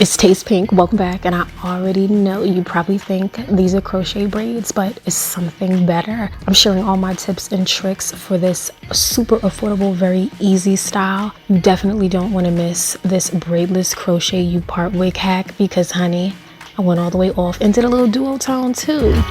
It's Tastepink, welcome back, and I already know you probably think these are crochet braids, but it's something better. I'm sharing all my tips and tricks for this super affordable, very easy style. You definitely don't want to miss this braidless crochet U-part wig hack because, honey, I went all the way off and did a little duotone too.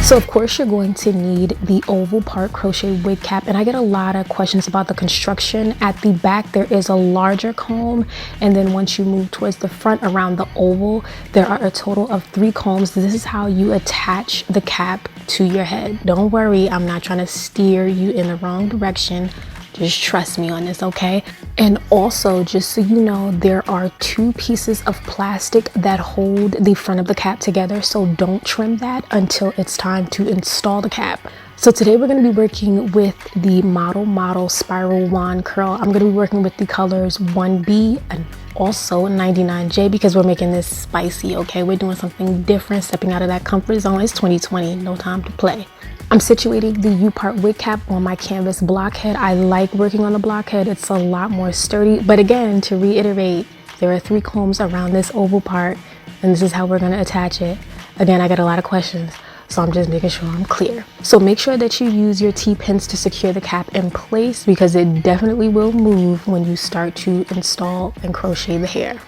So of course you're going to need the oval part crochet wig cap, and I get a lot of questions about the construction. At the back there is a larger comb, and then once you move towards the front around the oval there are a total of 3 combs. This is how you attach the cap to your head. Don't worry, I'm not trying to steer you in the wrong direction. Just trust me on this, okay? And also, just so you know, there are 2 pieces of plastic that hold the front of the cap together, so don't trim that until it's time to install the cap. So today we're going to be working with the Model Spiral Wand Curl. I'm going to be working with the colors 1B and also 99J because we're making this spicy, okay? We're doing something different, stepping out of that comfort zone. It's 2020, no time to play. I'm situating the U-part wig cap on my canvas blockhead. I like working on the blockhead. It's a lot more sturdy. But again, to reiterate, there are 3 combs around this oval part, and this is how we're going to attach it. Again, I get a lot of questions, so I'm just making sure I'm clear. So make sure that you use your T-pins to secure the cap in place because it definitely will move when you start to install and crochet the hair.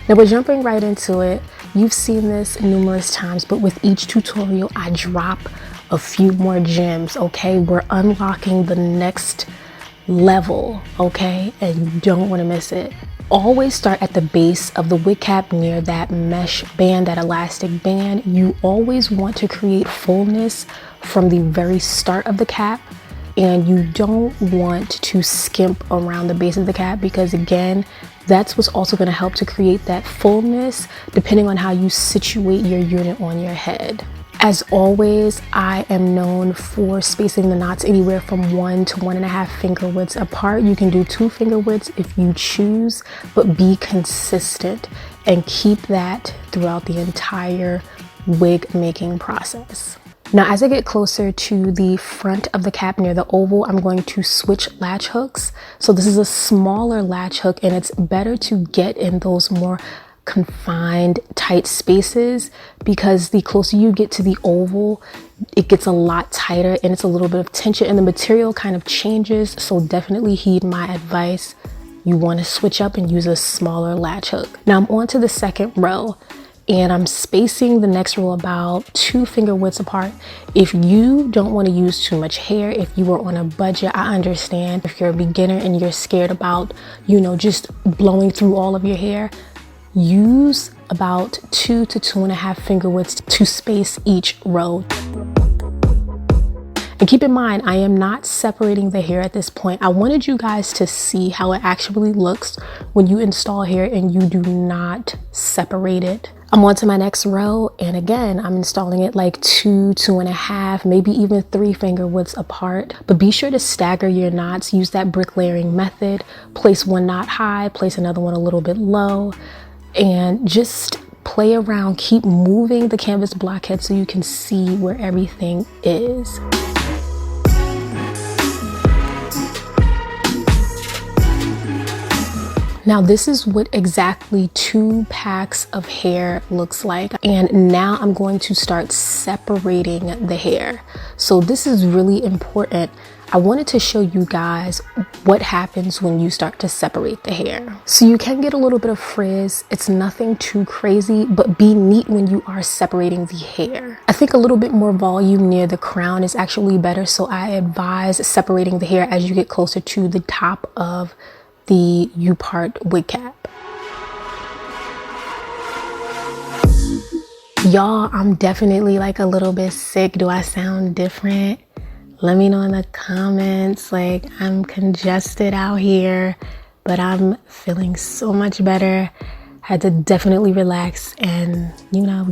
Now we're jumping right into it. You've seen this numerous times, but with each tutorial, I drop a few more gems, okay? We're unlocking the next level, okay? And you don't want to miss it. Always start at the base of the wig cap near that mesh band, that elastic band. You always want to create fullness from the very start of the cap, and you don't want to skimp around the base of the cap because, again, that's what's also going to help to create that fullness depending on how you situate your unit on your head. As always, I am known for spacing the knots anywhere from 1 to 1.5 finger widths apart. You can do 2 finger widths if you choose, but be consistent and keep that throughout the entire wig making process. Now, as I get closer to the front of the cap near the oval, I'm going to switch latch hooks. So this is a smaller latch hook, and it's better to get in those more confined, tight spaces because the closer you get to the oval, it gets a lot tighter and it's a little bit of tension and the material kind of changes. So definitely heed my advice. You want to switch up and use a smaller latch hook. Now I'm on to the second row, and I'm spacing the next row about 2 finger widths apart. If you don't want to use too much hair, if you are on a budget, I understand. If you're a beginner and you're scared about, just blowing through all of your hair, use about 2 to 2.5 finger widths to space each row. And keep in mind, I am not separating the hair at this point. I wanted you guys to see how it actually looks when you install hair and you do not separate it. I'm on to my next row, and again, I'm installing it like 2, 2.5, maybe even 3 finger widths apart. But be sure to stagger your knots. Use that bricklayering method. Place 1 knot high, place another one a little bit low, and just play around. Keep moving the canvas blockhead so you can see where everything is. Now this is what exactly 2 packs of hair looks like, and now I'm going to start separating the hair. So this is really important. I wanted to show you guys what happens when you start to separate the hair. So you can get a little bit of frizz. It's nothing too crazy, but be neat when you are separating the hair. I think a little bit more volume near the crown is actually better, so I advise separating the hair as you get closer to the top of the U-part wig cap. Y'all, I'm definitely like a little bit sick. Do I sound different? Let me know in the comments. Like, I'm congested out here, but I'm feeling so much better. Had to definitely relax and,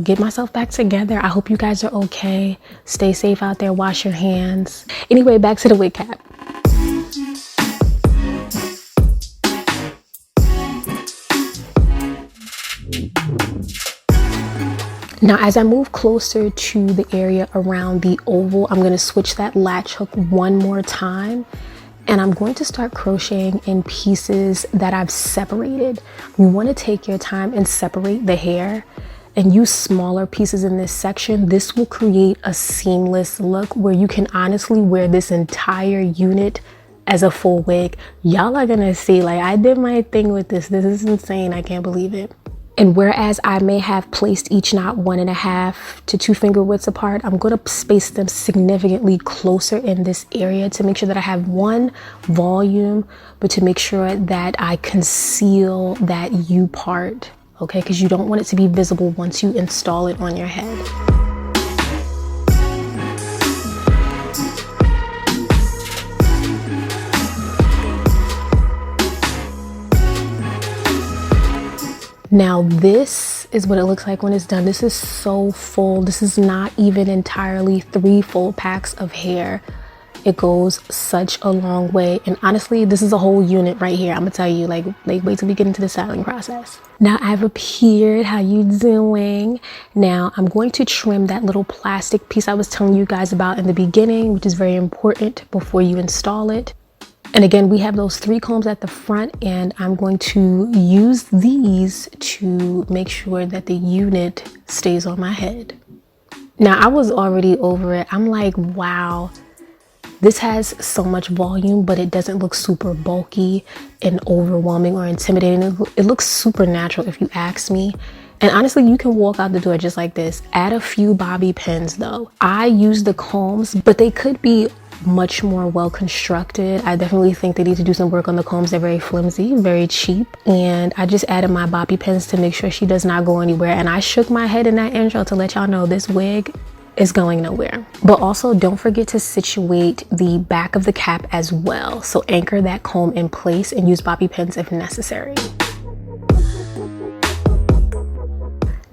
get myself back together. I hope you guys are okay. Stay safe out there. Wash your hands. Anyway, back to the wig cap. Now, as I move closer to the area around the oval, I'm going to switch that latch hook 1 more time And I'm going to start crocheting in pieces that I've separated. You want to take your time and separate the hair and use smaller pieces in this section. This will create a seamless look where you can honestly wear this entire unit as a full wig. Y'all are gonna see, like, I did my thing with this. This is insane. I can't believe it. And whereas I may have placed each knot 1.5 to 2 finger widths apart, I'm going to space them significantly closer in this area to make sure that I have one volume, but to make sure that I conceal that U part, okay? Because you don't want it to be visible once you install it on your head. Now this is what it looks like when it's done. This is so full. This is not even entirely 3 full packs of hair. It goes such a long way. And honestly, this is a whole unit right here. I'm gonna tell you, like wait till we get into the styling process. Now I've appeared. How you doing? Now I'm going to trim that little plastic piece I was telling you guys about in the beginning, which is very important before you install it. And again, we have those 3 combs at the front, and I'm going to use these to make sure that the unit stays on my head. Now, I was already over it. I'm like, wow, this has so much volume, but it doesn't look super bulky and overwhelming or intimidating. It looks super natural if you ask me. And honestly, you can walk out the door just like this. Add a few bobby pins though. I use the combs, but they could be much more well constructed. I definitely think they need to do some work on the combs. They're very flimsy, very cheap. And I just added my bobby pins to make sure she does not go anywhere. And I shook my head in that intro to let y'all know this wig is going nowhere. But also don't forget to situate the back of the cap as well. So anchor that comb in place and use bobby pins if necessary.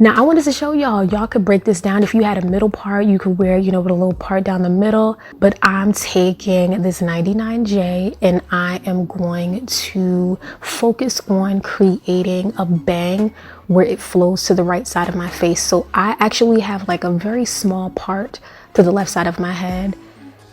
Now I wanted to show y'all could break this down. If you had a middle part, you could wear, you know, with a little part down the middle, but I'm taking this 99J and I am going to focus on creating a bang where it flows to the right side of my face. So I actually have like a very small part to the left side of my head.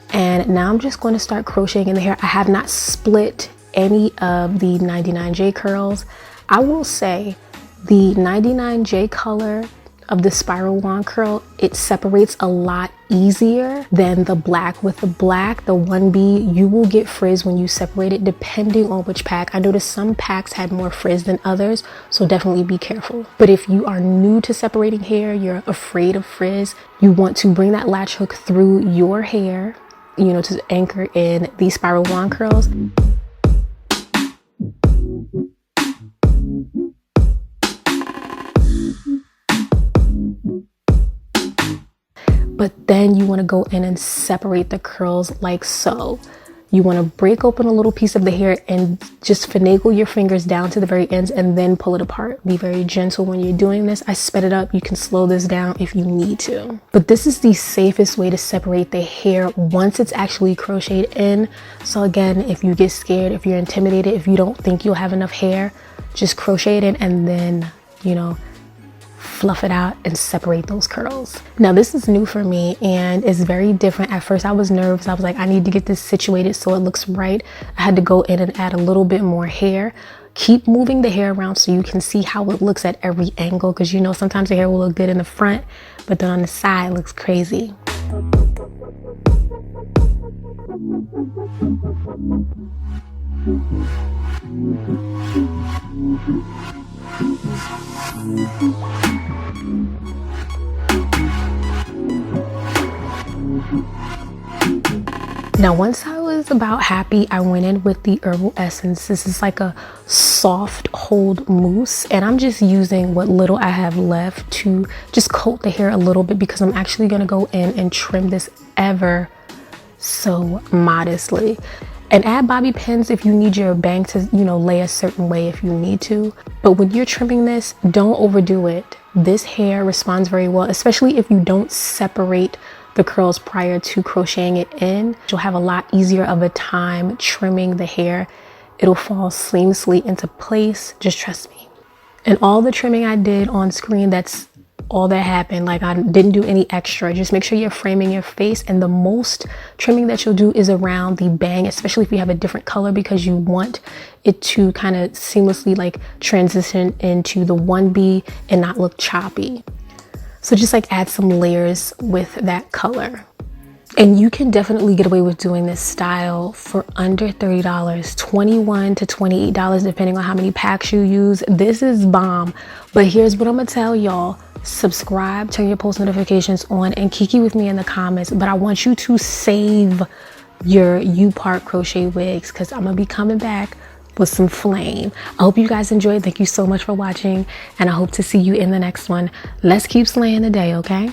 And now I'm just going to start crocheting in the hair. I have not split any of the 99J curls. I will say, the 99J color of the spiral wand curl, it separates a lot easier than the black. With the black, the 1B, you will get frizz when you separate it depending on which pack. I noticed some packs had more frizz than others, so definitely be careful. But if you are new to separating hair, you're afraid of frizz, you want to bring that latch hook through your hair, you know, to anchor in these spiral wand curls. But then you want to go in and separate the curls like so. You want to break open a little piece of the hair and just finagle your fingers down to the very ends and then pull it apart. Be very gentle when you're doing this. I sped it up. You can slow this down if you need to. But this is the safest way to separate the hair once it's actually crocheted in. So again, if you get scared, if you're intimidated, if you don't think you'll have enough hair, just crochet it in and then, you know, fluff it out and separate those curls. Now this is new for me and it's very different. At first I was nervous. I was like, I need to get this situated so it looks right. I had to go in and add a little bit more hair. Keep moving the hair around so you can see how it looks at every angle, because you know sometimes the hair will look good in the front, but then on the side it looks crazy. Now once I was about happy, I went in with the herbal essence. This is like a soft hold mousse, and I'm just using what little I have left to just coat the hair a little bit, because I'm actually going to go in and trim this ever so modestly. And add bobby pins if you need your bang to, you know, lay a certain way if you need to. But when you're trimming this, don't overdo it. This hair responds very well, especially if you don't separate the curls prior to crocheting it in. You'll have a lot easier of a time trimming the hair. It'll fall seamlessly into place, just trust me. And all the trimming I did on screen, that's all that happened. Like, I didn't do any extra. Just make sure you're framing your face, and the most trimming that you'll do is around the bang, especially if you have a different color, because you want it to kind of seamlessly like transition into the 1B and not look choppy. So just like add some layers with that color. And you can definitely get away with doing this style for under $30, $21 to $28, depending on how many packs you use. This is bomb. But here's what I'm gonna tell y'all. Subscribe, turn your post notifications on, and kiki with me in the comments. But I want you to save your U-part crochet wigs, because I'm gonna be coming back with some flame. I hope you guys enjoyed. Thank you so much for watching, and I hope to see you in the next one. Let's keep slaying the day, okay?